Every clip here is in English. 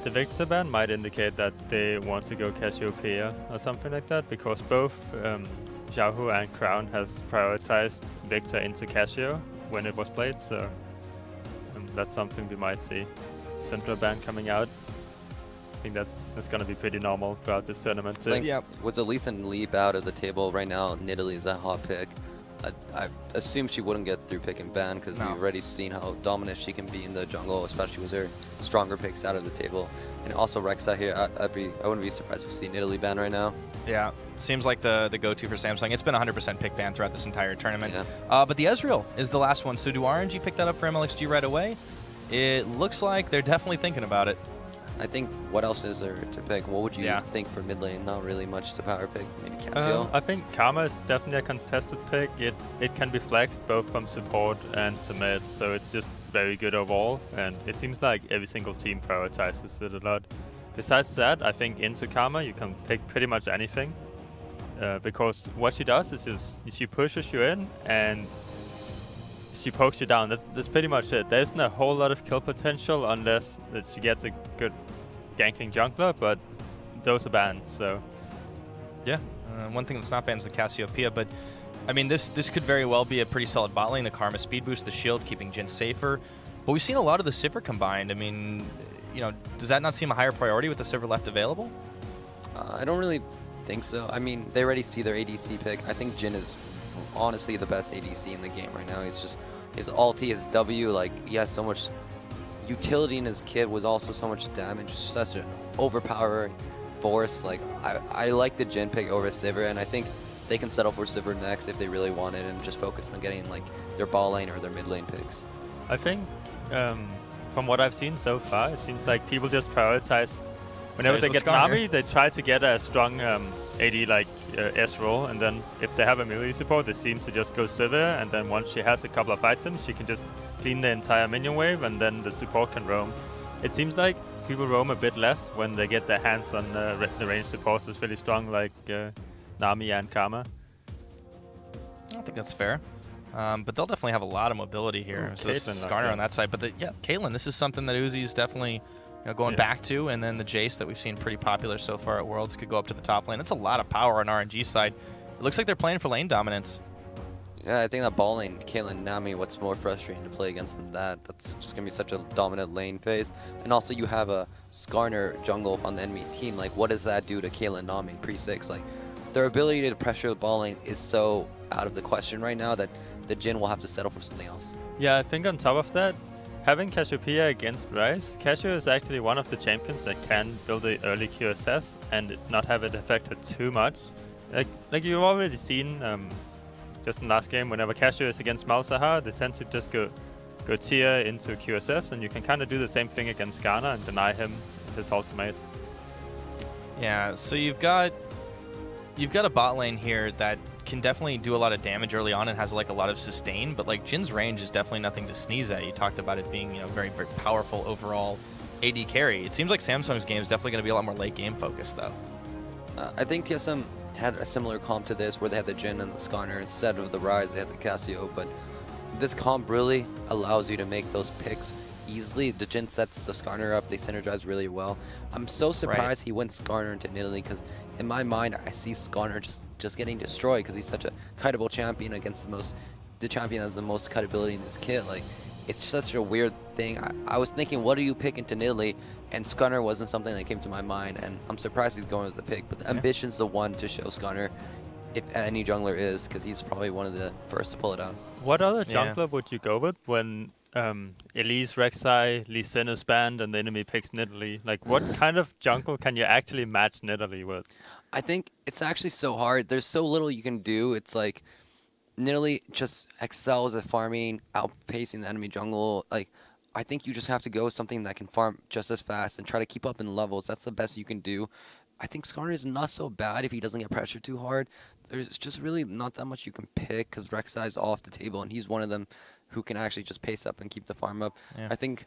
the Victor ban might indicate that they want to go Cassiopeia or something like that, because both xiohu and Crown has prioritized Victor into Cassio when it was played, so that's something we might see. Central ban coming out. I think that's going to be pretty normal throughout this tournament too. Yeah. Was a recent leap out of the table right now? Nidalee is a hot pick. I assume she wouldn't get through pick and ban because we've already seen how dominant she can be in the jungle, especially with her stronger picks out of the table. And also Rek'Sai here, I wouldn't be surprised if we see Nidalee ban right now. Yeah, seems like the go-to for Samsung. It's been 100% pick ban throughout this entire tournament. Yeah. But the Ezreal is the last one. So do RNG pick that up for MLXG right away? It looks like they're definitely thinking about it. I think, what else is there to pick? What would you think for mid lane? Not really much to power pick. Maybe Cassio? I think Karma is definitely a contested pick. It can be flexed both from support and to mid, so it's just very good overall. And it seems like every single team prioritizes it a lot. Besides that, I think into Karma you can pick pretty much anything. Because what she does is just she pushes you in and she pokes you down. That's pretty much it. There isn't a whole lot of kill potential unless that she gets a good ganking jungler, but those are banned, so. Yeah, one thing that's not banned is the Cassiopeia, but I mean, this could very well be a pretty solid bot lane. The Karma speed boost, the shield, keeping Jhin safer. But we've seen a lot of the Sivir combined. I mean, you know, does that not seem a higher priority with the Sivir left available? I don't really think so. I mean, they already see their ADC pick. I think Jhin is honestly the best ADC in the game right now. He's just, his ulti, his W, like, he has so much utility in his kit, was also so much damage, such an overpowering force. Like, I like the Jhin pick over Sivir, and I think they can settle for Sivir next if they really want it and just focus on getting like their ball lane or their mid lane picks. I think from what I've seen so far, it seems like people just prioritize whenever they get Nami, they try to get a strong AD like S-roll, and then if they have a melee support, they seem to just go Sivir, and then once she has a couple of items, she can just clean the entire minion wave, and then the support can roam. It seems like people roam a bit less when they get their hands on the range supports is really strong, like Nami and Karma. I don't think that's fair. But they'll definitely have a lot of mobility here. So Skarner on that side. But yeah, Caitlyn, this is something that UZI is definitely going back to. And then the Jayce that we've seen pretty popular so far at Worlds could go up to the top lane. That's a lot of power on RNG side. It looks like they're playing for lane dominance. Yeah, I think that ball lane, Caitlyn, Nami, what's more frustrating to play against than that? That's just going to be such a dominant lane phase. And also you have a Skarner jungle on the enemy team. Like, what does that do to Caitlyn, Nami, pre-6? Like, their ability to pressure the ball lane is so out of the question right now that the Jhin will have to settle for something else. Yeah, I think on top of that, having Cassiopeia against Ryze, Cassio is actually one of the champions that can build the early QSS and not have it affect her too much. Like you've already seen just in last game, whenever Cassio is against Malzahar, they tend to just go tier into QSS, and you can kind of do the same thing against Skarner and deny him his ultimate. Yeah, so you've got a bot lane here that can definitely do a lot of damage early on and has like a lot of sustain, but like Jin's range is definitely nothing to sneeze at. You talked about it being, very, very powerful overall AD carry. It seems like Samsung's game is definitely going to be a lot more late game focused though. I think TSM had a similar comp to this where they had the Jhin and the Skarner instead of the Ryze. They had the Cassio, but this comp really allows you to make those picks easily. The Jhin sets the Skarner up. They synergize really well. I'm so surprised he went Skarner into Nidalee because in my mind I see Skarner just getting destroyed because he's such a kiteable champion against the champion that has the most kiteability in this kit. Like, it's such a weird thing. I was thinking, what do you pick into Nidalee? And Skarner wasn't something that came to my mind, and I'm surprised he's going as the pick. But the Ambition's the one to show Skarner, if any jungler is, because he's probably one of the first to pull it out. What other jungler would you go with when Elise, Rek'Sai, Lee Sin is banned and the enemy picks Nidalee? Like, what kind of jungle can you actually match Nidalee with? I think it's actually so hard. There's so little you can do. It's like Nidalee just excels at farming, outpacing the enemy jungle. Like, I think you just have to go with something that can farm just as fast and try to keep up in levels. That's the best you can do. I think Skarner is not so bad if he doesn't get pressured too hard. There's just really not that much you can pick because Rek'Sai is off the table, and he's one of them who can actually just pace up and keep the farm up. Yeah. I think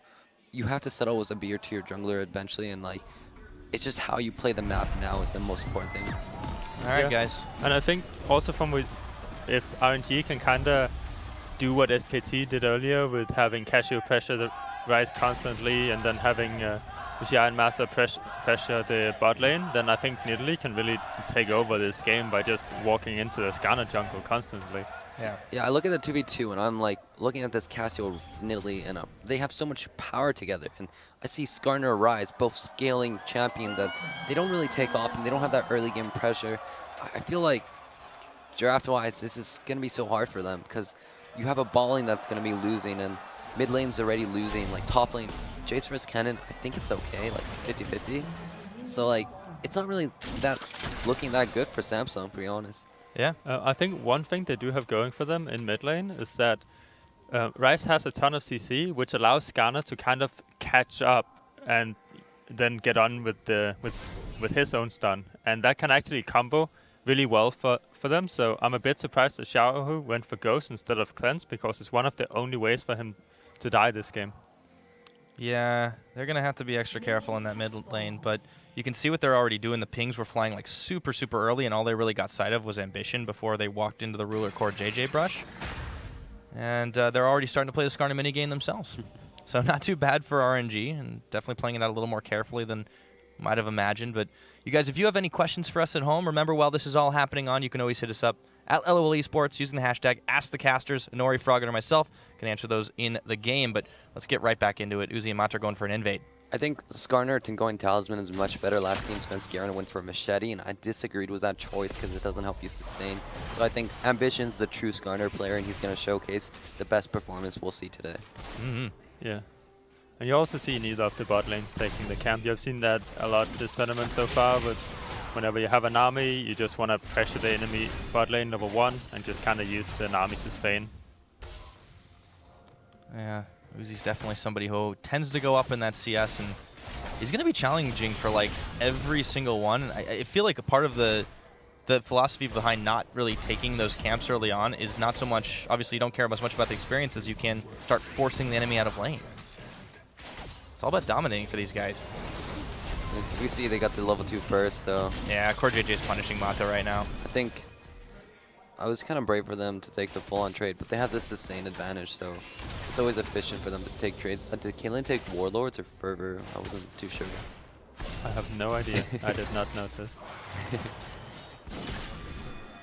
you have to settle as a B or tier jungler eventually, and like, it's just how you play the map now is the most important thing. All right, guys. And I think also if RNG can kind of do what SKT did earlier with having Cassio pressure Ryze constantly and then having UZI and Master pressure the bot lane, then I think Nidalee can really take over this game by just walking into the Skarner jungle constantly. Yeah. Yeah, I look at the 2v2 and I'm like looking at this Cassio, Nidalee, and they have so much power together. And I see Skarner, Ryze, both scaling champion that they don't really take off and they don't have that early game pressure. I feel like draft-wise, this is going to be so hard for them because you have a bot lane that's going to be losing and mid lane's already losing. Like top lane, Jayce vs Kennen, I think it's okay, like 50-50. So like, it's not really looking that good for Samsung, to be honest. Yeah. I think one thing they do have going for them in mid lane is that Ryze has a ton of CC, which allows Skarner to kind of catch up and then get on with his own stun, and that can actually combo really well for them. So I'm a bit surprised that xiohu went for Ghost instead of Cleanse, because it's one of the only ways for him to die this game. Yeah, they're going to have to be extra careful in that mid lane, but you can see what they're already doing. The pings were flying like super early, and all they really got sight of was Ambition before they walked into the Ruler CoreJJ brush. And they're already starting to play the Skarner minigame themselves. So not too bad for RNG, and definitely playing it out a little more carefully than might have imagined. But you guys, if you have any questions for us at home, remember while this is all happening on, you can always hit us up at LoL Esports using the hashtag AskTheCasters. Nori, Froggen, or myself can answer those in the game. But let's get right back into it. UZI and Mat are going for an invade. I think Skarner going Talisman is much better. Last game, Skarner went for a Machete, and I disagreed with that choice because it doesn't help you sustain. So I think Ambition's the true Skarner player, and he's going to showcase the best performance we'll see today. Mm-hmm. Yeah. And you also see neither of the bot lanes taking the camp. You've seen that a lot this tournament so far, but whenever you have a Nami, you just want to pressure the enemy bot lane level 1 and just kind of use the Nami sustain. Yeah, UZI's definitely somebody who tends to go up in that CS, and he's going to be challenging for like every single one. I feel like a part of the philosophy behind not really taking those camps early on is not so much, obviously you don't care as much about the experience as you can start forcing the enemy out of lane. It's all about dominating for these guys. We see they got the level 2 first, so... Yeah, CoreJJ is punishing Mata right now. I think I was kind of brave for them to take the full-on trade, but they have this sustain advantage, so it's always efficient for them to take trades. Did Caitlyn take Warlords or Fervor? I wasn't too sure. I have no idea. I did not notice.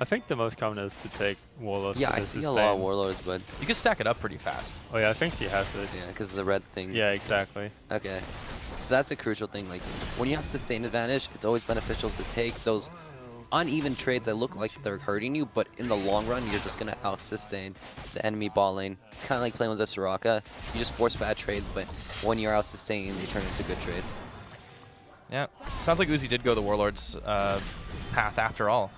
I think the most common is to take Warlords. Yeah, I see a lot of Warlords, but... You can stack it up pretty fast. Oh yeah, I think he has it. Yeah, because of the red thing. Yeah, exactly. Okay. So that's a crucial thing. Like, when you have sustain advantage, it's always beneficial to take those uneven trades that look like they're hurting you, but in the long run, you're just going to out-sustain the enemy ball lane. It's kind of like playing with a Soraka. You just force bad trades, but when you're out-sustained, you turn into good trades. Yeah. Sounds like UZI did go the Warlord's path after all.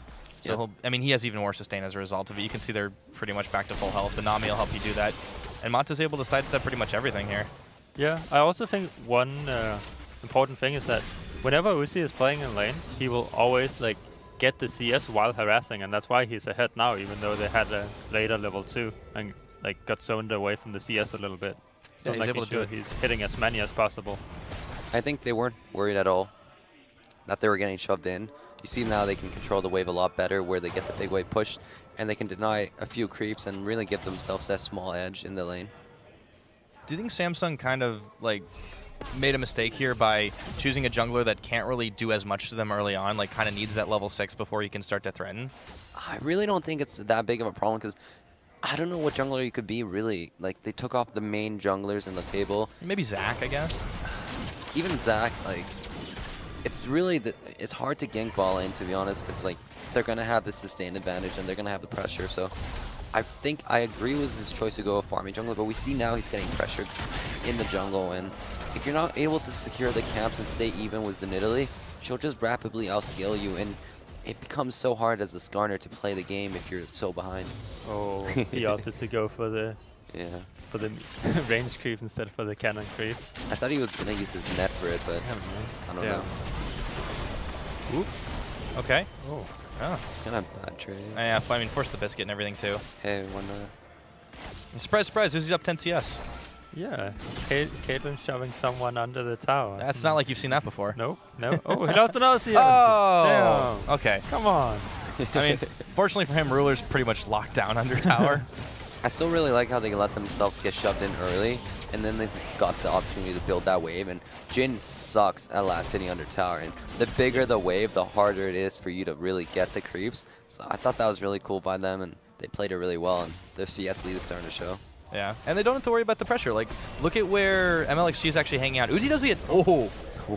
So Yes. I mean, he has even more sustain as a result of it. You can see they're pretty much back to full health. The Nami will help you do that. And Mata's able to sidestep pretty much everything here. Yeah, I also think one important thing is that whenever UZI is playing in lane, he will always like get the CS while harassing, and that's why he's ahead now, even though they had a later level 2 and like got zoned away from the CS a little bit. So Yeah, he's able to do it. He's hitting as many as possible. I think they weren't worried at all that they were getting shoved in. You see now they can control the wave a lot better, where they get the big wave pushed, and they can deny a few creeps and really give themselves that small edge in the lane. Do you think Samsung kind of like made a mistake here by choosing a jungler that can't really do as much to them early on, like kind of needs that level 6 before you can start to threaten? I really don't think it's that big of a problem, because I don't know what jungler you could be, really. Like, they took off the main junglers in the table. Maybe Zac, I guess. Even Zac, like, it's really, it's hard to gank ball lane, to be honest, because, like, they're going to have the sustain advantage and they're going to have the pressure. So I think I agree with his choice to go a farming jungler, but we see now he's getting pressured in the jungle, and if you're not able to secure the camps and stay even with the Nidalee, she'll just rapidly outscale you, and it becomes so hard as a Skarner to play the game if you're so behind. Oh, he opted to go for the range creep instead for the cannon creep. I thought he was going to use his net for it, but I don't know. Oops. Okay. Oh. Oh. It's kind of a bad trade. Yeah, I mean, force the biscuit and everything too. Hey, why not? Surprise, surprise, UZI's up 10 CS. Yeah, Caitlyn shoving someone under the tower. That's not like you've seen that before. Nope, no. Oh, he lost another CS. Oh! Damn. Okay. Come on. I mean, fortunately for him, Ruler's pretty much locked down under tower. I still really like how they let themselves get shoved in early, and then they got the opportunity to build that wave, and Jhin sucks at last hitting under tower, and the bigger the wave, the harder it is for you to really get the creeps. So I thought that was really cool by them, and they played it really well, and their CS lead is starting to show. Yeah, and they don't have to worry about the pressure. Like, look at where mlxg is actually hanging out. UZI doesn't get... Oh!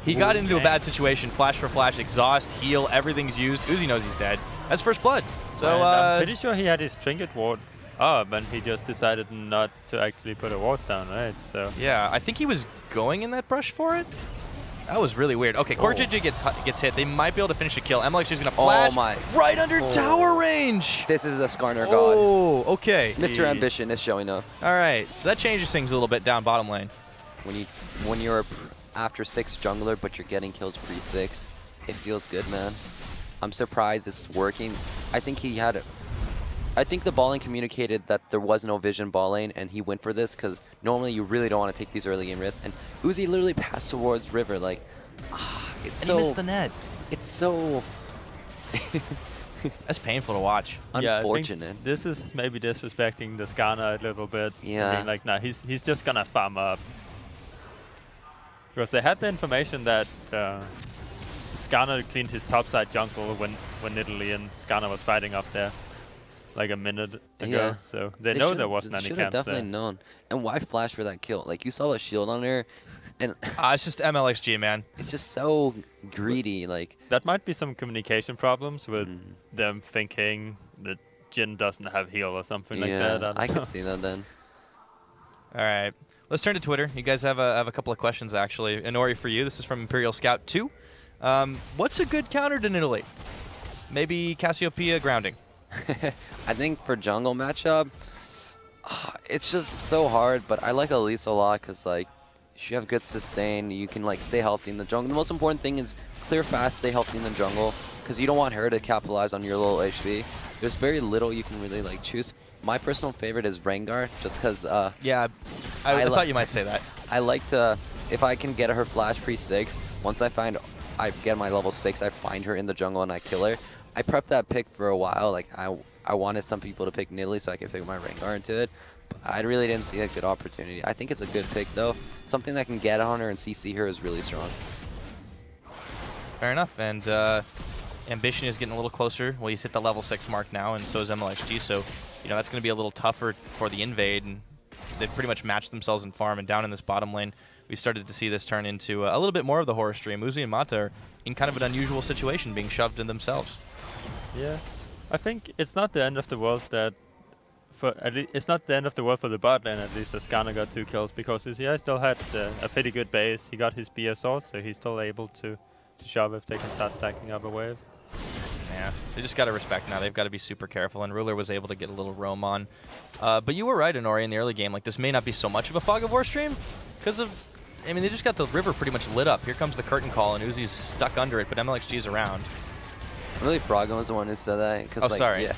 He got into a bad situation. Flash for flash, exhaust, heal, everything's used. UZI knows he's dead. That's first blood. So I'm pretty sure he had his trinket ward up, and he just decided not to actually put a ward down, right? So yeah, I think he was going in that brush for it. That was really weird. Okay, CoreJJ gets hit. They might be able to finish a kill. mlxg is going to flash right under tower range. This is the Skarner god. Oh, okay. Mr. Ambition is showing up. All right, so that changes things a little bit down bottom lane. When you're after 6 jungler, but you're getting kills pre-6, it feels good, man. I'm surprised it's working. I think the ball lane communicated that there was no vision ball lane, and he went for this because normally you really don't want to take these early game risks. And UZI literally passed towards river, like, it's and so... he missed the net. It's so... That's painful to watch. Unfortunate. Yeah, I think this is maybe disrespecting the Skarner a little bit. Yeah. Being like, nah, he's just gonna farm up. Because they had the information that Skarner cleaned his topside jungle when Nidalee and Skarner was fighting up there like a minute ago. Yeah. So they know there wasn't any camps there. Definitely known. And why flash for that kill? Like, you saw the shield on her, and it's just mlxg, man. It's just so greedy. Like, that might be some communication problems with them thinking that Jhin doesn't have heal or something like that. I can see that then. All right. Let's turn to Twitter. You guys have a couple of questions, actually. Inori, for you. This is from Imperial Scout 2. What's a good counter to Nidalee? Maybe Cassiopeia grounding. I think for jungle matchup, it's just so hard, but I like Elise a lot because, like, if you have good sustain, you can, like, stay healthy in the jungle. The most important thing is clear fast, stay healthy in the jungle, because you don't want her to capitalize on your little HP. There's very little you can really, like, choose. My personal favorite is Rengar, just because... yeah, I thought you might say that. I like to... If I can get her flash pre-6, once I get my level 6, I find her in the jungle and I kill her. I prepped that pick for a while. Like, I wanted some people to pick Nidalee so I could pick my Rengar into it. But I really didn't see a good opportunity. I think it's a good pick, though. Something that can get on her and CC her is really strong. Fair enough. And Ambition is getting a little closer. Well, he's hit the level 6 mark now, and so is mlxg. So, you know, that's going to be a little tougher for the invade. And they've pretty much matched themselves in farm. And down in this bottom lane, we started to see this turn into a little bit more of the horror stream. UZI and Mata are in kind of an unusual situation, being shoved in themselves. Yeah, I think it's not the end of the world that it's not the end of the world for the bot lane, at least, that Skarner got 2 kills, because UZI still had a pretty good base. He got his BSO, so he's still able to shove if they can start stacking up a wave. Yeah, they just got to respect now. They've got to be super careful, and Ruler was able to get a little roam on. But you were right, Inori, in the early game. Like, this may not be so much of a Fog of War stream because of... I mean, they just got the river pretty much lit up. Here comes the curtain call, and UZI's stuck under it, but mlxg's around. Really, Froggen was the one who said that. Oh, like, sorry. Yeah.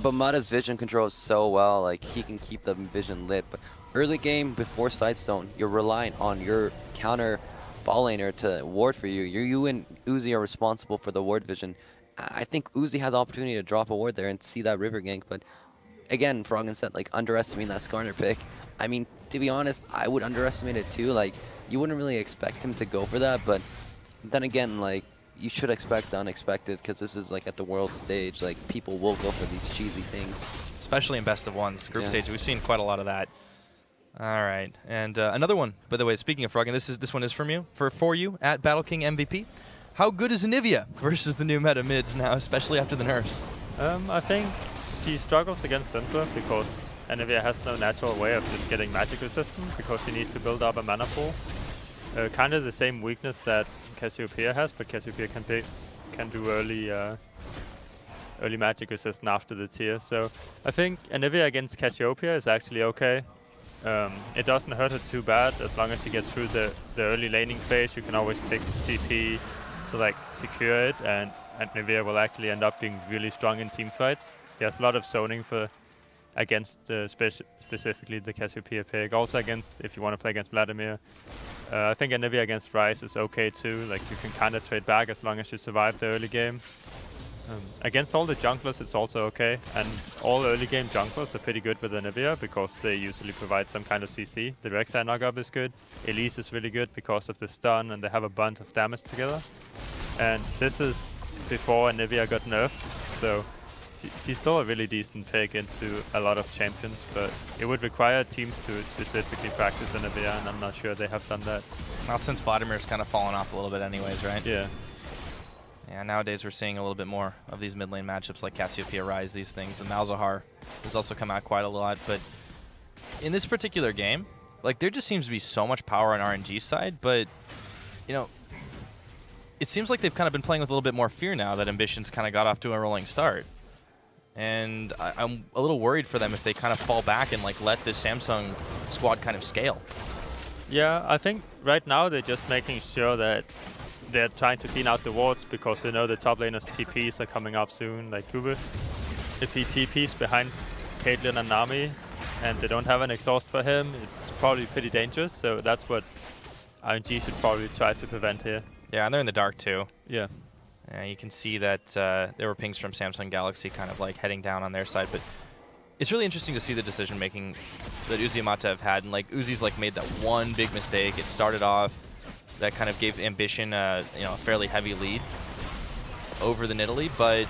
But Mata's vision controls so well. Like, he can keep the vision lit. But early game, before Sightstone, you're relying on your counter ball laner to ward for you. You and UZI are responsible for the ward vision. I think UZI had the opportunity to drop a ward there and see that river gank. But again, Froggen said, like, underestimating that Skarner pick. I mean, to be honest, I would underestimate it too. Like, you wouldn't really expect him to go for that. But then again, like, you should expect the unexpected, because this is like at the world stage. Like, people will go for these cheesy things, especially in best of ones group stage. We've seen quite a lot of that. All right, and another one, by the way. Speaking of Froggen, this one is from you for you at Battle King MVP. How good is Anivia versus the new meta mids now, especially after the nerfs? I think she struggles against Syndra because Anivia has no natural way of just getting magic resistant, because she needs to build up a mana pool. Kind of the same weakness that Cassiopeia has, but Cassiopeia can do early magic resistance after the tier. So I think Anivia against Cassiopeia is actually okay. It doesn't hurt her too bad as long as she gets through the early laning phase. You can always pick CP to, like, secure it, and Anivia will actually end up being really strong in team fights. He has a lot of zoning against specifically the Cassiopeia pick. Also against, if you want to play against Vladimir. I think Anivia against Ryze is okay too. Like, you can kind of trade back as long as you survive the early game. Against all the junglers, it's also okay, and all early game junglers are pretty good with Anivia because they usually provide some kind of CC. The Rek'Sai knock-up is good. Elise is really good because of the stun, and they have a bunch of damage together. And this is before Anivia got nerfed, so she's still a really decent pick into a lot of champions, but it would require teams to specifically practice Anivia, and I'm not sure they have done that. Not since Vladimir's kind of fallen off a little bit anyways, right? Yeah. Yeah, nowadays we're seeing a little bit more of these mid lane matchups like Cassiopeia, Ryze, these things, and Malzahar has also come out quite a lot. But in this particular game, like there just seems to be so much power on RNG side, but you know, it seems like they've kind of been playing with a little bit more fear now that Ambition's kind of got off to a rolling start. And I'm a little worried for them if they kind of fall back and like let this Samsung squad kind of scale. Yeah, I think right now they're just making sure that they're trying to clean out the wards because they know the top laners TPs are coming up soon, like CuVee. If he TPs behind Caitlyn and Nami and they don't have an exhaust for him, it's probably pretty dangerous, so that's what RNG should probably try to prevent here. Yeah, and they're in the dark too. Yeah. You can see that there were pings from Samsung Galaxy kind of like heading down on their side, but it's really interesting to see the decision making that UZI and Mata have had, and like Uzi's like made that one big mistake. It started off that kind of gave Ambition a fairly heavy lead over the Nidalee, but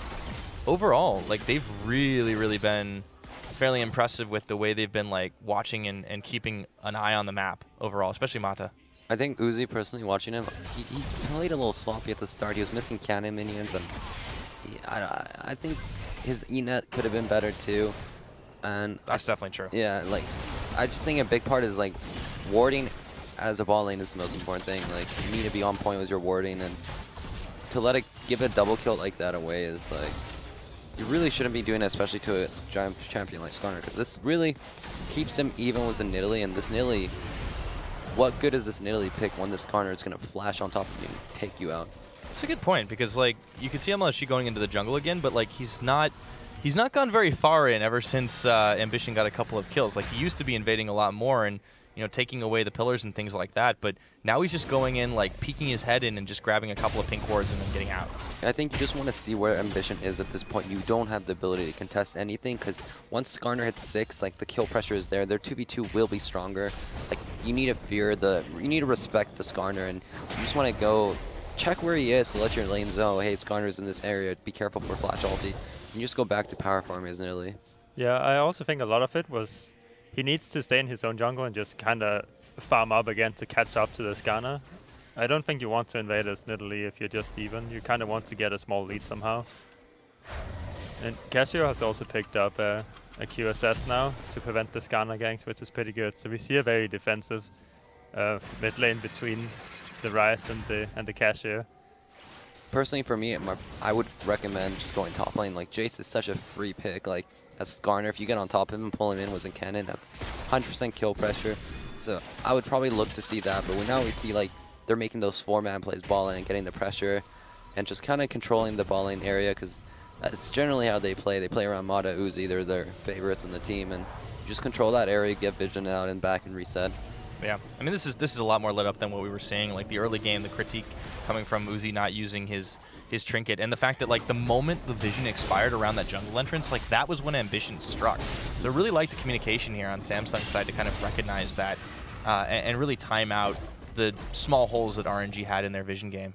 overall, like they've really been fairly impressive with the way they've been like watching and keeping an eye on the map overall, especially Mata. I think Uzi, personally watching him, he's played a little sloppy at the start. He was missing Kennen minions, and I think his E-net could have been better too. And that's definitely true. Yeah, like I just think a big part is like warding as a ball lane is the most important thing. Like you need to be on point with your warding, and to let it give a double kill like that away is like you really shouldn't be doing it, especially to a giant champion like Skarner, because this really keeps him even with the Nidalee. And this Nidalee, what good is this Nidalee pick when this Skarner is gonna flash on top of you and take you out? That's a good point, because like you can see mlxg going into the jungle again, but like he's not gone very far in ever since Ambition got a couple of kills. Like he used to be invading a lot more and taking away the pillars and things like that, but now he's just going in, like peeking his head in and just grabbing a couple of pink wards and then getting out. I think you just want to see where Ambition is at this point. You don't have the ability to contest anything, because once Skarner hits 6, like the kill pressure is there. Their 2v2 will be stronger. Like you need to respect the Skarner, and you just want to go check where he is to let your lanes know, hey, Skarner's in this area, be careful for flash ulti. And you just go back to power farming as Nidalee. Yeah, I also think a lot of it was he needs to stay in his own jungle and just kind of farm up again to catch up to the Skarner. I don't think you want to invade as Nidalee if you're just even. You kind of want to get a small lead somehow. And Cassio has also picked up a QSS now to prevent the Skarner ganks, which is pretty good. So we see a very defensive mid lane between the Ryze and the Cassio. Personally, for me, I would recommend just going top lane. Like Jayce is such a free pick. Like as Skarner, if you get on top of him and pull him in with a Kennen, that's 100% kill pressure. So I would probably look to see that. But now we see like they're making those 4-man plays ball lane and getting the pressure and just kind of controlling the ball lane area, because that's generally how they play. They play around Mata, Uzi. They're their favorites in the team, and you just control that area, get vision out and back and reset. Yeah, I mean this is a lot more lit up than what we were seeing. Like the early game, the critique coming from Uzi not using his trinket, and the fact that like the moment the vision expired around that jungle entrance, like that was when Ambition struck. So I really like the communication here on Samsung's side to kind of recognize that and really time out the small holes that RNG had in their vision game.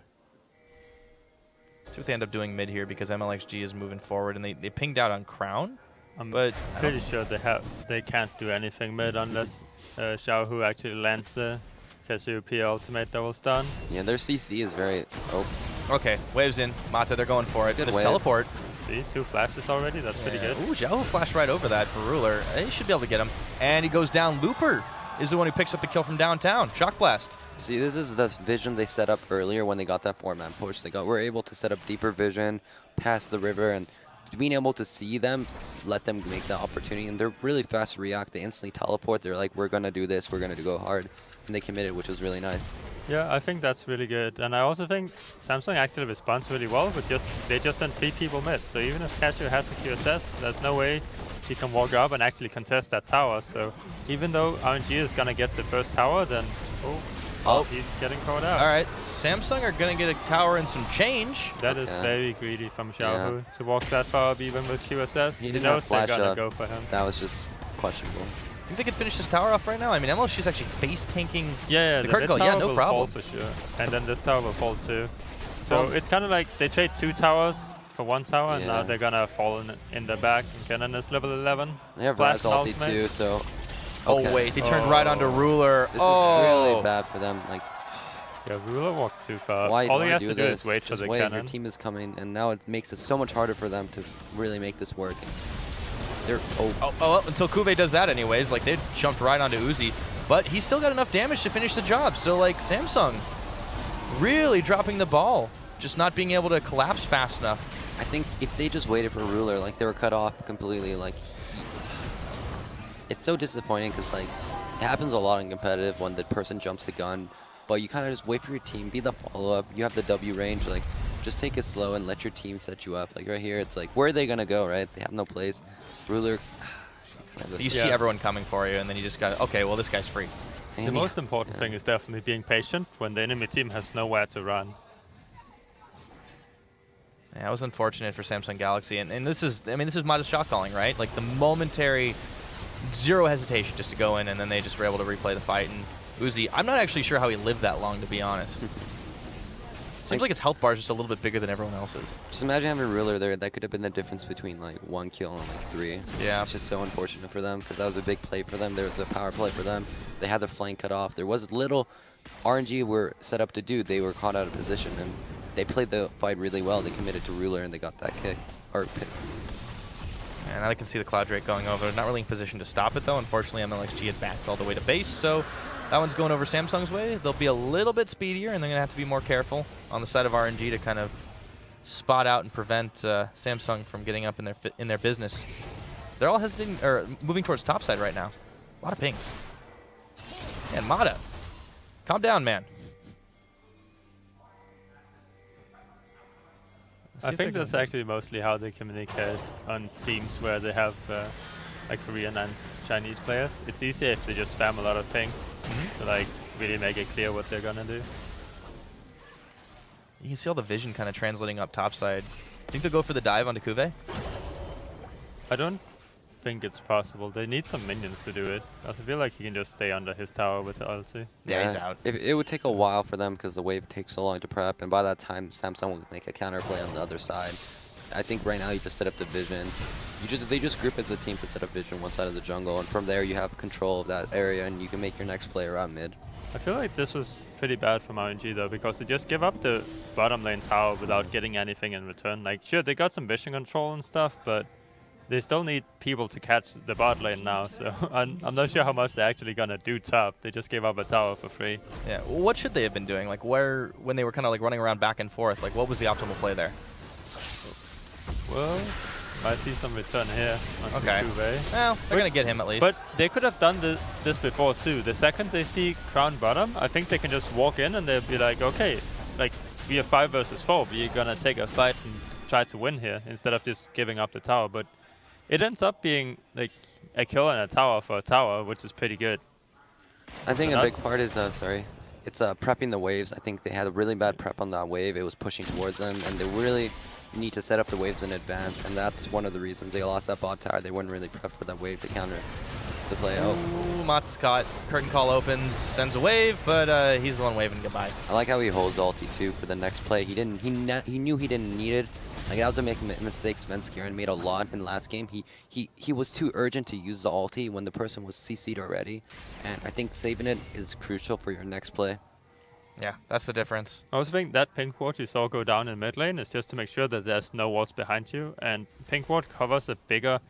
See what they end up doing mid here, because mlxg is moving forward, and they pinged out on Crown. But pretty sure they can't do anything mid unless xiohu actually lands the Cassiopeia ultimate double stun. Yeah, their CC is very... Oh. Okay, waves in. Mata, they're going for it. There's teleport. See, 2 flashes already. That's pretty good. Ooh, xiohu flashed right over that for Ruler. He should be able to get him. And he goes down. Looper is the one who picks up the kill from downtown. Shock Blast. See, this is the vision they set up earlier when they got that 4-man push. We're able to set up deeper vision past the river, and being able to see them, let them make that opportunity. And they're really fast to react. They instantly teleport. They're like, we're going to do this. We're going to go hard. And they committed, which was really nice. Yeah, I think that's really good. And I also think Samsung actually responds really well with they just send 3 people mid. So even if Cassio has the QSS, there's no way he can walk up and actually contest that tower. So even though RNG is going to get the first tower, then Oh. He's getting caught out. All right, Samsung are going to get a tower and some change. That is very greedy from xiohu to walk that far up even with QSS. He didn't knows have they're flash gonna up. go for him. That was just questionable. Think they could finish this tower off right now? I mean, mlxg is actually face tanking. Yeah, the that curtain call. tower Yeah, no will problem. fall for sure. And then this tower will fall too. So it's kind of like they trade 2 towers for 1 tower, and now they're gonna fall in the back. Kennen is level 11. They have Flash Ryze ulti ultimate. too, so. Oh wait, he turned right onto Ruler. This is really bad for them. Like, yeah, Ruler walked too far. why All he has do to do this? is wait for Just the wait. Your cannon. team is coming, and now it makes it so much harder for them to really make this work. They're well, until CuVee does that anyways. Like, they jumped right onto UZI. But he's still got enough damage to finish the job. So, like, Samsung really dropping the ball. Just not being able to collapse fast enough. I think if they just waited for Ruler, like, they were cut off completely. Like, it's so disappointing because, like, it happens a lot in competitive when the person jumps the gun. But you kind of just wait for your team, be the follow-up. You have the W range, like, just take it slow and let your team set you up. Like, right here, it's like, where are they going to go, right? They have no place. Ruler. You see everyone coming for you, and then you just got, okay, well, this guy's free. The most important thing is definitely being patient when the enemy team has nowhere to run. Yeah, it was unfortunate for Samsung Galaxy, and this is, I mean, this is Mada's shot calling, right? Like, the momentary, zero hesitation just to go in, and then they just were able to replay the fight. And UZI, I'm not actually sure how he lived that long, to be honest. Seems like its health bar is just a little bit bigger than everyone else's. Just imagine having a Ruler there. That could have been the difference between, like, 1 kill and, like, 3. Yeah. It's just so unfortunate for them because that was a big play for them. There was a power play for them. They had the flank cut off. There was little RNG were set up to do. They were caught out of position, and they played the fight really well. They committed to Ruler, and they got that kick. Or pick. And I can see the Cloud Drake going over. Not really in position to stop it, though. Unfortunately, mlxg had backed all the way to base, so that one's going over Samsung's way. They'll be a little bit speedier, and they're going to have to be more careful on the side of RNG to kind of spot out and prevent Samsung from getting up in their business. They're all hesitating, or moving towards top side right now. A lot of pings. And Mada, calm down, man. I think that's actually mostly how they communicate on teams where they have like Korean and Chinese players. It's easier if they just spam a lot of pings to like really make it clear what they're gonna do. You can see all the vision kind of translating up topside. Think they'll go for the dive onto CuVee? I don't think it's possible. They need some minions to do it. I feel like he can just stay under his tower with the ulti. Yeah, he's out. It would take a while for them because the wave takes so long to prep, and by that time, Samsung will make a counter play on the other side. I think right now you just set up the vision. They just group as a team to set up vision one side of the jungle, and from there you have control of that area, and you can make your next play around mid. I feel like this was pretty bad from RNG though, because they just give up the bottom lane tower without getting anything in return. Like, sure, they got some vision control and stuff, but they still need people to catch the bot lane now, so I'm not sure how much they're actually gonna do top. They just gave up a tower for free. Yeah, what should they have been doing? Like, when they were kind of like running around back and forth, like, what was the optimal play there? Well, I see some return here on CuVee. Well, they're gonna get him at least. But they could have done this before too. The second they see Crown bottom, I think they can just walk in and they'll be like, okay, like, we are 5 versus 4, but you're gonna take a fight and try to win here instead of just giving up the tower. But it ends up being like a kill and a tower for a tower, which is pretty good. I think a big part is, it's prepping the waves. I think they had a really bad prep on that wave. It was pushing towards them, and they really need to set up the waves in advance, and that's one of the reasons they lost that bot tower. They weren't really prepped for that wave to counter the play. Ooh, Mott's caught. Curtain call opens, sends a wave, but he's the one waving goodbye. I like how he holds ulti too for the next play. He knew he didn't need it. Like, that was a mistake Skarner made a lot in last game. He was too urgent to use the ulti when the person was CC'd already, and I think saving it is crucial for your next play. Yeah, that's the difference. I also think that pink ward you saw go down in mid lane is just to make sure that there's no wards behind you, and pink ward covers a bigger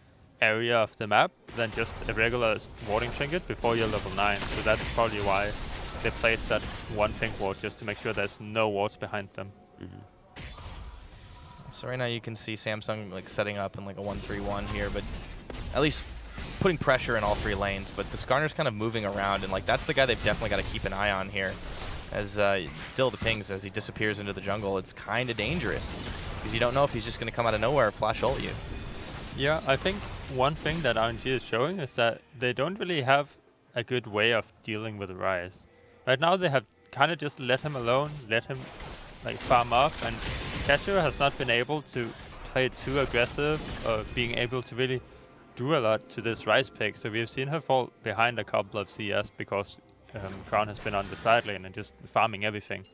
area of the map than just a regular warding trinket before you're level 9, so that's probably why they placed that one pink ward, just to make sure there's no wards behind them. So right now you can see Samsung like setting up in like a 1-3-1 here, but at least putting pressure in all 3 lanes. But the Skarner's kind of moving around, and like that's the guy they've definitely got to keep an eye on here. As still the pings as he disappears into the jungle, it's kind of dangerous because you don't know if he's just going to come out of nowhere and flash ult you. Yeah, I think one thing that RNG is showing is that they don't really have a good way of dealing with Ryze. Right now they have kind of just let him alone, let him like farm up, and Cassiopeia has not been able to play too aggressive or being able to really do a lot to this Ryze pick. So we've seen her fall behind a couple of CS because Crown has been on the side lane and just farming everything.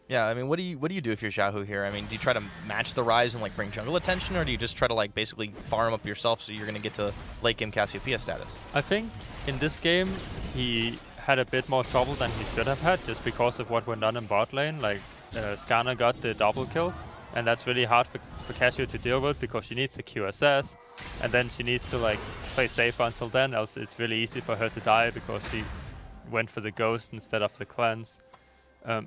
Yeah, I mean, what do you do if you're xiohu here? I mean, do you try to match the Ryze and like bring jungle attention, or do you just try to like basically farm up yourself so you're gonna get to late game Cassiopeia status? I think in this game he had a bit more trouble than he should have had, just because of what went on in bot lane. Like Skarner got the double kill, and that's really hard for Cassiopeia to deal with because she needs a QSS, and then she needs to like play safe until then, else it's really easy for her to die because she went for the ghost instead of the cleanse.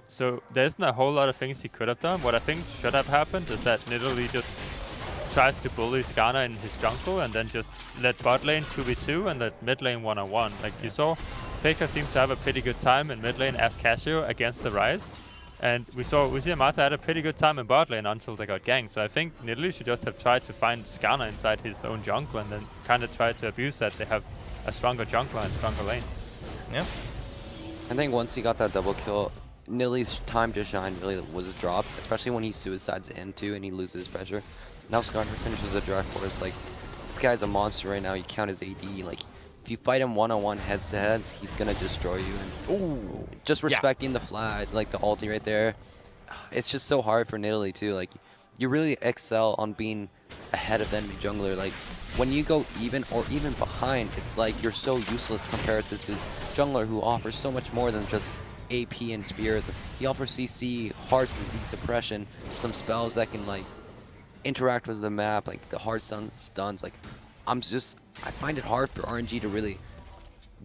So there isn't a whole lot of things he could have done. What I think should have happened is that Nidalee just tries to bully Skarner in his jungle and then just let bot lane 2v2 and let mid lane 1-on-1. Like you saw, Faker seems to have a pretty good time in mid lane as Cassiopeia against the Ryze. And we saw UZI and Marta had a pretty good time in bot lane until they got ganked. So I think Nidalee should just have tried to find Skarner inside his own jungle and then kind of try to abuse that they have a stronger jungler and stronger lanes. Yeah. I think once he got that double kill, Nidalee's time to shine really was dropped, especially when he suicides in too and he loses pressure. Now Skarner finishes the Dry Forest. Like, this guy's a monster right now. You count his AD. Like, if you fight him one-on-one heads-to-heads, he's gonna destroy you. And ooh, just respecting the flag, like the ulti right there. It's just so hard for Nidalee too. Like, you really excel on being ahead of the enemy jungler. Like, when you go even or even behind, it's like you're so useless compared to this jungler who offers so much more than just AP and spears. He offers CC, hearts, and suppression, some spells that can like interact with the map, like the hard stuns. Like, I find it hard for RNG to really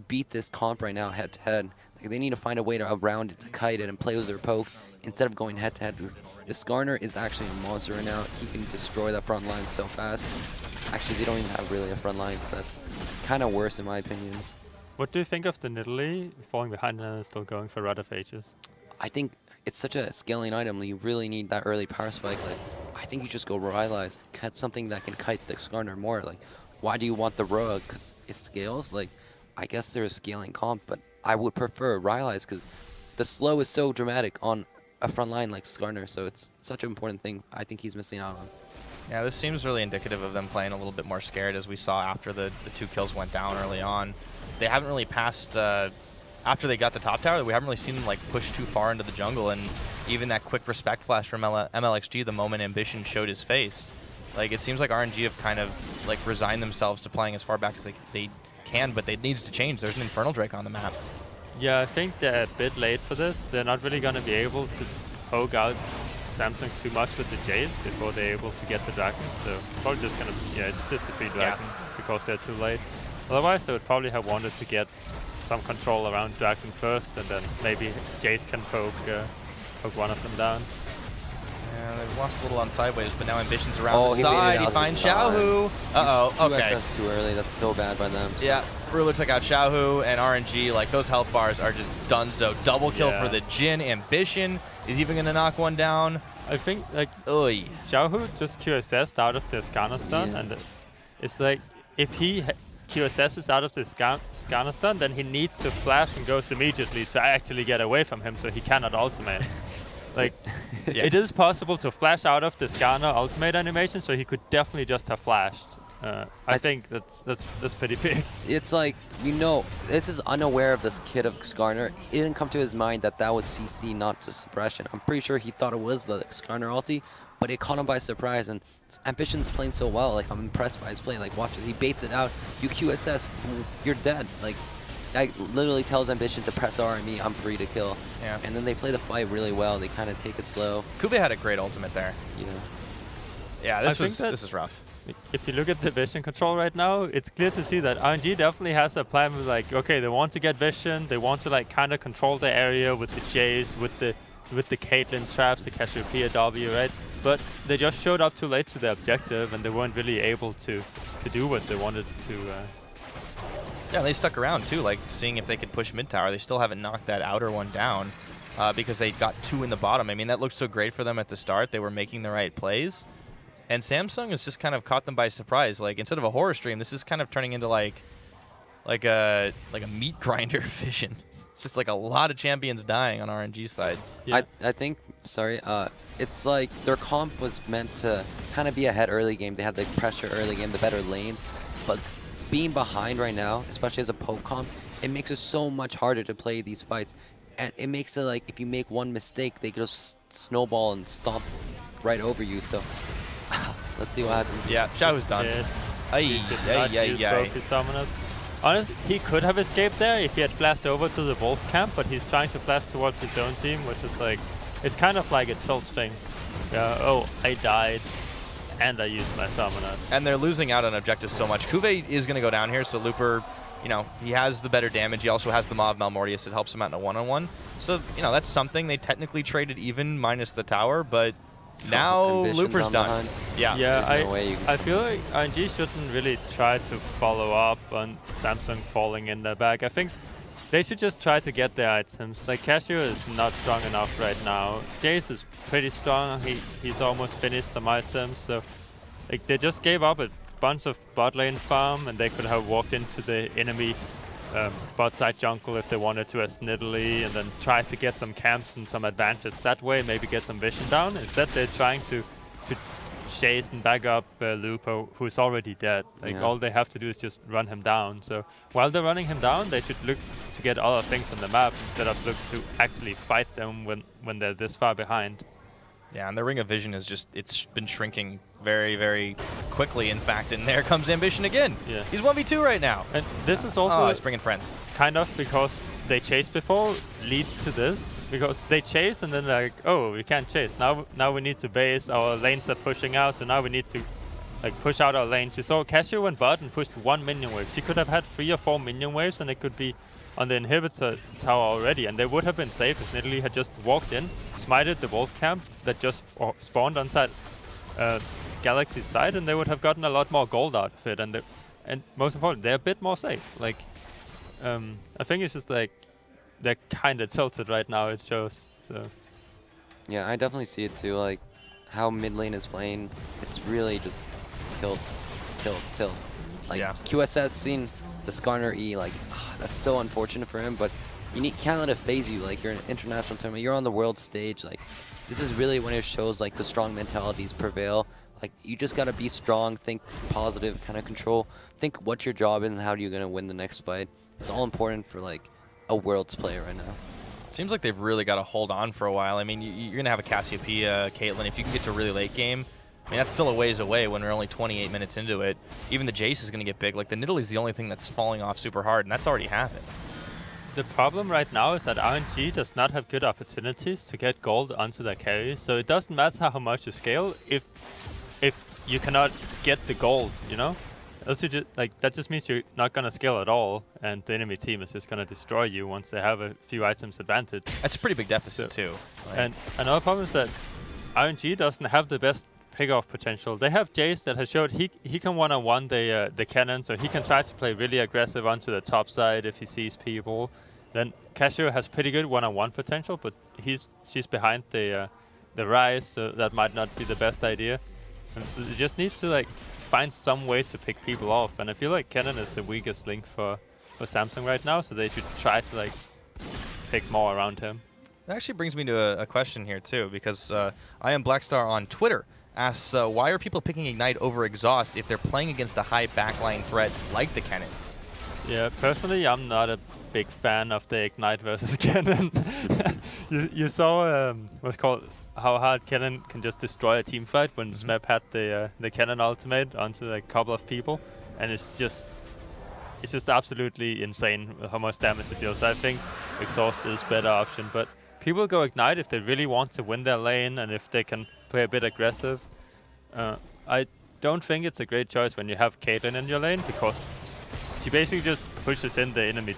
beat this comp right now head to head. Like, they need to find a way around it, to kite it and play with their poke instead of going head to head. The Skarner is actually a monster right now. He can destroy that front line so fast. Actually, they don't even have really a front line, so that's kind of worse in my opinion. What do you think of the Nidalee falling behind and still going for Rod of Ages? I think it's such a scaling item. You really need that early power spike. Like, I think you just go Ryze. Cut something that can kite the Skarner more. Like, why do you want the Rogue? Because it scales. Like, I guess there's a scaling comp, but I would prefer Ryze because the slow is so dramatic on a front line like Skarner. So it's such an important thing I think he's missing out on. Yeah, this seems really indicative of them playing a little bit more scared, as we saw after the 2 kills went down early on. They haven't really passed, after they got the top tower, we haven't really seen them like push too far into the jungle, and even that quick respect flash from mlxg the moment Ambition showed his face. Like, it seems like RNG have kind of like resigned themselves to playing as far back as they can, but it needs to change. There's an Infernal Drake on the map. Yeah, I think they're a bit late for this. They're not really going to be able to poke out Samsung too much with the Jayce before they're able to get the Dragon. So probably just going to, it's just a free Dragon because they're too late. Otherwise, they would probably have wanted to get some control around Dragon first, and then maybe Jayce can poke one of them down. Yeah, they've lost a little on sideways, but now Ambition's around the side. He finds xiohu. Uh-oh, okay. QSS too early. That's so bad by them. So. Yeah, really looks like out xiohu and RNG, like, those health bars are just donezo. Double kill for the Jhin. Ambition is even going to knock one down. I think, like, xiohu just QSS'd out of the Skarner stun, and it's like, if he QSS's out of the Skarner stun, then he needs to flash and ghost immediately to actually get away from him so he cannot ultimate. Like, it is possible to flash out of the Skarner ultimate animation, so he could definitely just have flashed. I think that's pretty big. It's like, you know, this is unaware of this kid of Skarner. It didn't come to his mind that that was CC, not just suppression. I'm pretty sure he thought it was the Skarner ulti, but it caught him by surprise, and Ambition's playing so well. Like, I'm impressed by his play. Like, watch it. He baits it out. You QSS, you're dead. Like, I literally tells Ambition to press R and me, I'm free to kill. Yeah. And then they play the fight really well. They kind of take it slow. CuVee had a great ultimate there. Yeah, this is rough. If you look at the vision control right now, it's clear to see that RNG definitely has a plan with, like, okay, they want to get vision, they want to like kind of control the area with the Jayce, with the Caitlyn traps, the Cassiopeia W, right? But they just showed up too late to the objective, and they weren't really able to do what they wanted to. Yeah, they stuck around too, like seeing if they could push mid tower. They still haven't knocked that outer one down because they got 2 in the bottom. I mean, that looked so great for them at the start. They were making the right plays. And Samsung has just kind of caught them by surprise. Like, instead of a horror stream, this is kind of turning into like a meat grinder vision. It's just like a lot of champions dying on RNG side. Yeah. I think, sorry, it's like their comp was meant to kind of be ahead early game. They had the pressure early game, the better lanes. But being behind right now, especially as a poke comp, it makes it so much harder to play these fights. And it makes it like if you make one mistake, they just snowball and stomp right over you. So let's see what happens. Yeah, xiohu's done. Honestly, he could have escaped there if he had flashed over to the wolf camp, but he's trying to flash towards his own team, which is like, it's kind of like a tilt thing. Oh, I died, and I used my summoners. And they're losing out on objectives so much. CuVee is going to go down here, so Looper, you know, he has the better damage. He also has the Maw of Malmortius. It helps him out in a one-on-one. So, you know, that's something. They technically traded even minus the tower, but now Looper's done. Yeah, I feel like RNG shouldn't really try to follow up on Samsung falling in their bag. I think they should just try to get their items. Like, Cassio is not strong enough right now. Jayce is pretty strong. He's almost finished some items. So, like, they just gave up a bunch of bot lane farm, and they could have walked into the enemy bot side jungle if they wanted to as Nidalee, and then try to get some camps and some advantage that way, maybe get some vision down. Instead, they're trying to chase and back up Lupo, who's already dead. Like, all they have to do is just run him down. So while they're running him down, they should look to get other things on the map instead of look to actually fight them when they're this far behind. Yeah, and the Ring of Vision is just, it's been shrinking very, very quickly, in fact, and there comes Ambition again. Yeah. He's 1v2 right now. And this is also he's bringing friends. Kind of because they chased before leads to this. Because they chase and then like, oh, we can't chase. Now we need to base. Our lanes are pushing out, so now we need to like push out our lanes. You saw Cassio went bot and pushed 1 minion wave. She could have had 3 or 4 minion waves, and it could be on the inhibitor tower already, and they would have been safe if Nidalee had just walked in, smited the wolf camp that just spawned on side Galaxy's side, and they would have gotten a lot more gold out of it. And most importantly, they're a bit more safe. Like, I think it's just like they're kind of tilted right now. It shows. So. Yeah, I definitely see it too. Like how mid lane is playing, it's really just tilt. Like QSS seen the Skarner E, like that's so unfortunate for him, but you can't let it phase you. Like, you're in an international tournament, you're on the world stage. Like, this is really when it shows like the strong mentalities prevail. Like, you just gotta be strong, think positive, kind of control, think what your job is and how you're gonna win the next fight. It's all important for like a Worlds player right now. Seems like they've really got to hold on for a while. I mean, you're gonna have a Cassiopeia, Caitlyn. If you can get to really late game, I mean, that's still a ways away when we're only 28 minutes into it. Even the Jayce is going to get big. Like, the Nidalee is the only thing that's falling off super hard, and that's already happened. The problem right now is that RNG does not have good opportunities to get gold onto their carries, so it doesn't matter how much you scale if you cannot get the gold, you know? Else you just, like, that just means you're not going to scale at all, and the enemy team is just going to destroy you once they have a few items advantage. That's a pretty big deficit, too. Like, and another problem is that RNG doesn't have the best pick-off potential. They have Jayce that has showed he can one-on-one the Kennen, so he can try to play really aggressive onto the top side if he sees people. Then Cassio has pretty good one-on-one potential, but she's behind the Ryze, so that might not be the best idea. And so you just need to like find some way to pick people off, and I feel like Kennen is the weakest link for Samsung right now, so they should try to like pick more around him. That actually brings me to a question here too, because I am Blackstar on Twitter asks, why are people picking Ignite over Exhaust if they're playing against a high backline threat like the Kennen? Yeah, personally, I'm not a big fan of the Ignite versus Kennen. you saw what's called how hard Kennen can just destroy a team fight when Smep had the Kennen ultimate onto a couple of people, and it's just absolutely insane how much damage it deals. I think Exhaust is a better option, but people go Ignite if they really want to win their lane and if they can play a bit aggressive. I don't think it's a great choice when you have Caitlyn in your lane, because she basically just pushes in the enemy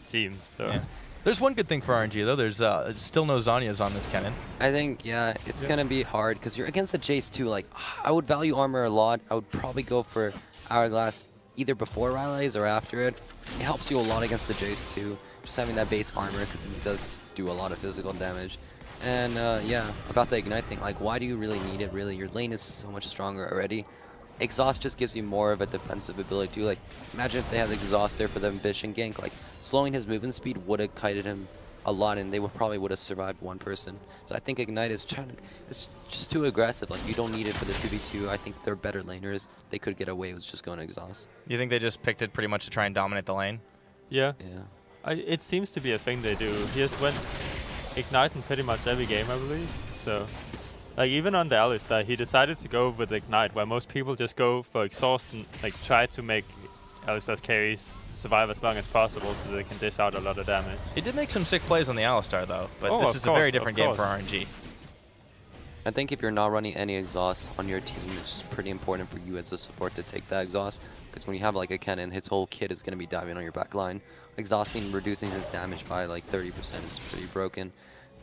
team. So. Yeah. There's one good thing for RNG though. There's still no Zhonya's on this Kennen. I think it's gonna be hard because you're against the Jayce too. Like, I would value armor a lot. I would probably go for Hourglass either before Ryze or after it. It helps you a lot against the Jayce too. Just having that base armor, because it does do a lot of physical damage. And yeah, about the Ignite thing, like, why do you really need it, really? Your lane is so much stronger already. Exhaust just gives you more of a defensive ability too. Like, imagine if they had Exhaust there for the Ambition gank. Like, slowing his movement speed would have kited him a lot, and they probably would have survived one person. So I think Ignite is it's just too aggressive. Like, you don't need it for the 2v2. I think they're better laners. They could get away with just going Exhaust. You think they just picked it pretty much to try and dominate the lane? Yeah. Yeah. It seems to be a thing they do. He has went Ignite in pretty much every game, I believe. So, like, even on the Alistar, he decided to go with Ignite, where most people just go for Exhaust and like try to make Alistar's carries survive as long as possible so they can dish out a lot of damage. He did make some sick plays on the Alistar, though, but this is a very different game for RNG. I think if you're not running any Exhaust on your team, it's pretty important for you as a support to take that Exhaust. Because when you have like a Kennen, his whole kit is going to be diving on your back line. Exhausting, reducing his damage by like 30% is pretty broken.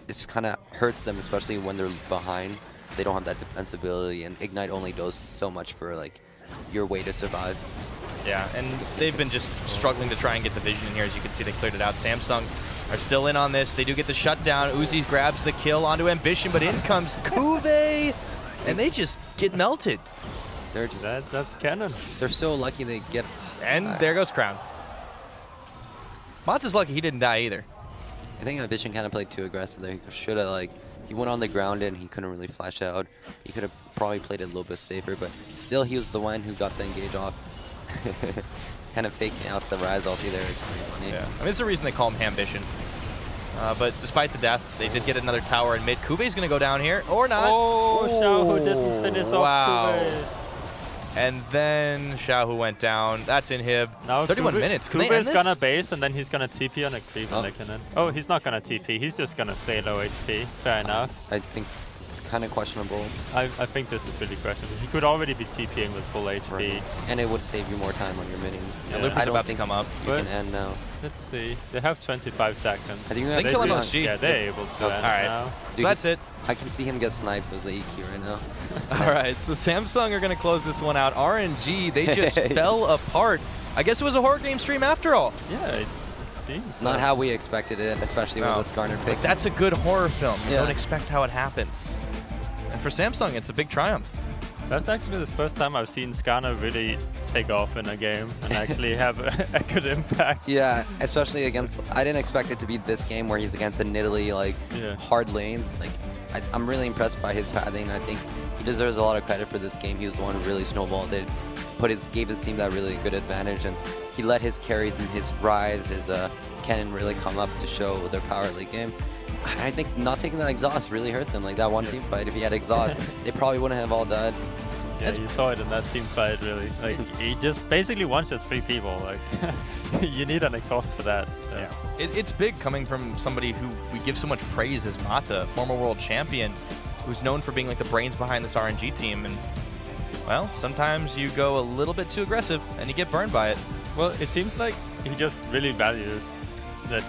It kind of hurts them, especially when they're behind. They don't have that defensibility, and Ignite only does so much for like your way to survive. Yeah, and they've been just struggling to try and get the vision in here. As you can see, they cleared it out. Samsung are still in on this. They do get the shutdown. UZI grabs the kill onto Ambition, but in comes CuVee, and they just get melted. They're just that's Kennen. They're so lucky they get. And there goes Crown. Mott's is lucky he didn't die either. I think Ambition kind of played too aggressive there. He should have like he went on the ground and he couldn't really flash out. He could have probably played it a little bit safer, but still he was the one who got the engage off. Kind of faking out the Ryze ulti there. It's pretty funny. Yeah, I mean, it's the reason they call him Ambition. But despite the death, they did get another tower in mid. CuVee's going to go down here, or not. Oh, xiohu didn't finish off CuVee. And then xiohu went down. That's inhib. Now 31 minutes. CuVee's gonna base, and then he's gonna TP on a creep on the Kennen. Oh, he's not gonna TP. He's just gonna stay low HP. Fair enough. I think it's kind of questionable. I think this is really questionable. He could already be TPing with full HP. Right. And it would save you more time on your minions. Yeah, Looper's about to come up. You can end now. Let's see. They have 25 seconds. I think they kill mlxg. Yeah, they're able to end now. So that's it. I can see him get sniped as the EQ right now. All right, so Samsung are going to close this one out. RNG, they just fell apart. I guess it was a horror game stream after all. Yeah, it seems. Not how we expected it, especially with the Skarner pick. But that's a good horror film. You Yeah. don't expect how it happens. And for Samsung, it's a big triumph. That's actually the first time I've seen Skarner really take off in a game and actually have a good impact. Yeah, especially against. I didn't expect it to be this game where he's against a Nidalee, like hard lanes. Like, I'm really impressed by his pathing. I think he deserves a lot of credit for this game. He was the one who really snowballed it, gave his team that really good advantage, and he let his carries and his Ryze, his Kennen really come up to show their power late game. I think not taking that exhaust really hurt them. Like that one team fight, if he had exhaust, they probably wouldn't have all died. Yeah, you saw it in that team fight, really. Like, he just basically one-shots 3 people. Like, you need an exhaust for that. So. Yeah. It's big coming from somebody who we give so much praise as Mata, former world champion, who's known for being like the brains behind this RNG team. And, well, sometimes you go a little bit too aggressive and you get burned by it. Well, it seems like he just really values that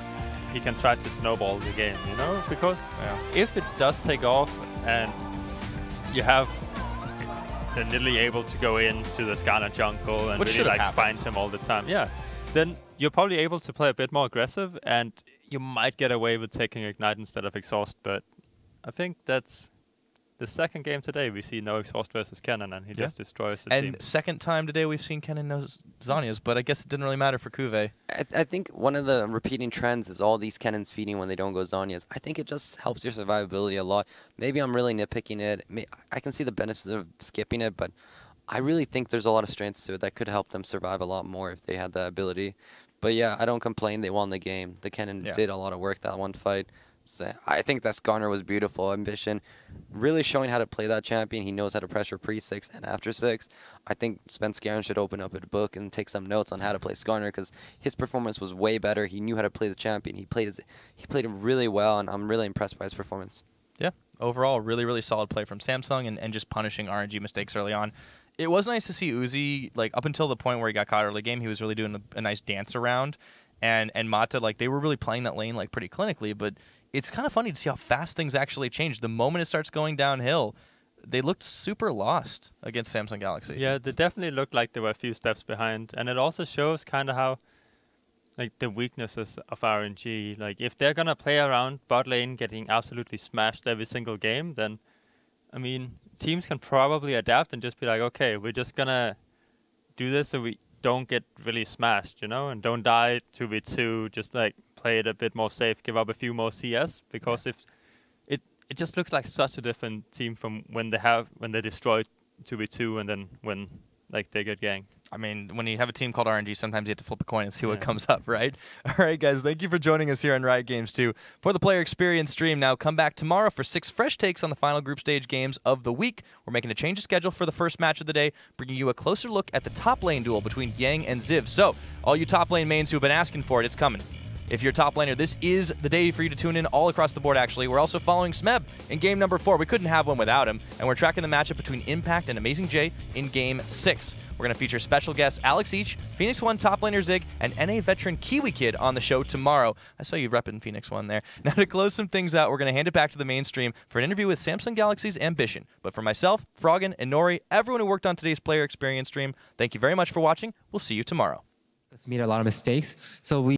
he can try to snowball the game, you know? Because if it does take off and you have Nidalee able to go into the Skarner jungle and really like find him all the time, then you're probably able to play a bit more aggressive and you might get away with taking Ignite instead of Exhaust, but I think that's the second game today we see no Exhaust versus Kennen and he just destroys the team. And second time today we've seen Kennen no Zhonya's, but I guess it didn't really matter for CuVee. I think one of the repeating trends is all these Kennens feeding when they don't go Zhonya's. I think it just helps your survivability a lot. Maybe I'm really nitpicking it. I can see the benefits of skipping it, but I really think there's a lot of strengths to it that could help them survive a lot more if they had the ability. But yeah, I don't complain. They won the game. The Kennen did a lot of work that one fight. So I think that Skarner was beautiful. Ambition, really showing how to play that champion. He knows how to pressure pre-6 and after 6. I think Skarner should open up a book and take some notes on how to play Skarner because his performance was way better. He knew how to play the champion. He played it really well, and I'm really impressed by his performance. Yeah, overall, really, really solid play from Samsung and just punishing RNG mistakes early on. It was nice to see UZI, like up until the point where he got caught early game, he was really doing a nice dance around. And Mata, like they were really playing that lane like pretty clinically, but it's kind of funny to see how fast things actually change. The moment it starts going downhill, they looked super lost against Samsung Galaxy. Yeah, they definitely looked like they were a few steps behind. And it also shows kind of how, like, the weaknesses of RNG. Like, if they're going to play around bot lane getting absolutely smashed every single game, then I mean, teams can probably adapt and just be like, okay, we're just gonna do this so we don't get really smashed, you know, and don't die 2v2, just like play it a bit more safe, give up a few more CS, because if it just looks like such a different team from when they destroy 2v2 and then when like they get ganked. I mean, when you have a team called RNG, sometimes you have to flip a coin and see what comes up, right? All right, guys, thank you for joining us here on Riot Games 2 for the Player Experience stream. Now, come back tomorrow for 6 fresh takes on the final group stage games of the week. We're making a change of schedule for the first match of the day, bringing you a closer look at the top lane duel between Yang and Ziv. So, all you top lane mains who have been asking for it, it's coming. If you're a top laner, this is the day for you to tune in all across the board, actually. We're also following Smeb in game number 4. We couldn't have one without him. And we're tracking the matchup between Impact and Amazing J in game 6. We're going to feature special guests Alex Each, Phoenix 1 top laner Zig, and NA veteran Kiwi Kid on the show tomorrow. I saw you repping Phoenix 1 there. Now, to close some things out, we're going to hand it back to the mainstream for an interview with Samsung Galaxy's Ambition. But for myself, Froggen, and Nori, everyone who worked on today's Player Experience stream, thank you very much for watching. We'll see you tomorrow. Made a lot of mistakes, so we